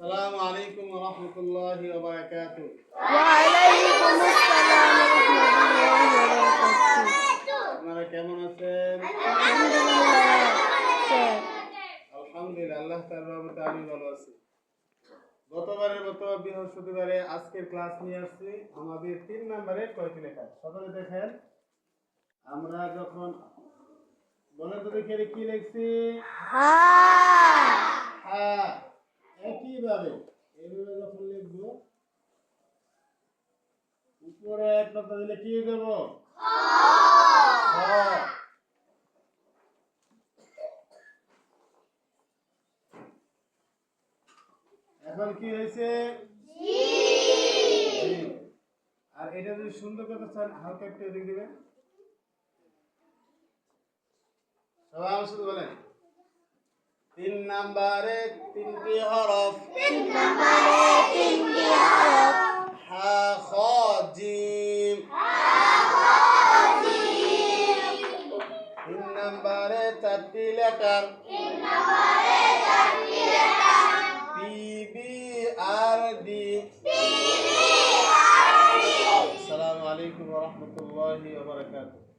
আসসালামু আলাইকুম ওয়া রাহমাতুল্লাহি ওয়া বারাকাতুহু। ওয়ালাইকুম আসসালাম ওয়া রাহমাতুল্লাহি ওয়া বারাকাতুহু। আপনারা কেমন আছেন? আলহামদুলিল্লাহ স্যার। আলহামদুলিল্লাহ, আল্লাহ তাআলার রহমতে আমি ভালো আছি। গতবারের মতো বৃহস্পতিবারে আজকের ক্লাস নিয়ে আসছি আমাদের 3 নম্বরের কয়টি লেখা। সকলে দেখেন, আমরা যখন বলেন তো দেখি এটা কি লিখছি? হ্যাঁ, একইভাবে এইভাবে যখন লিখবো উপরে এক কথা দিলে কি দেব? হ্যাঁ। এখন কি হয়েছে? জি। আর এটা যদি সুন্দর কথা চান হালকা একটু এদিক দিবেন। সবাই আমার সাথে বলেন, 3 নম্বরে 3টি হরফ। 3 হরফ। হা খ জিম। 3 নম্বরে 4টি লেটার। পি বি আর ডি। আসসালামু আলাইকুম ওয়া রাহমাতুল্লাহি ওয়া বারাকাতুহু।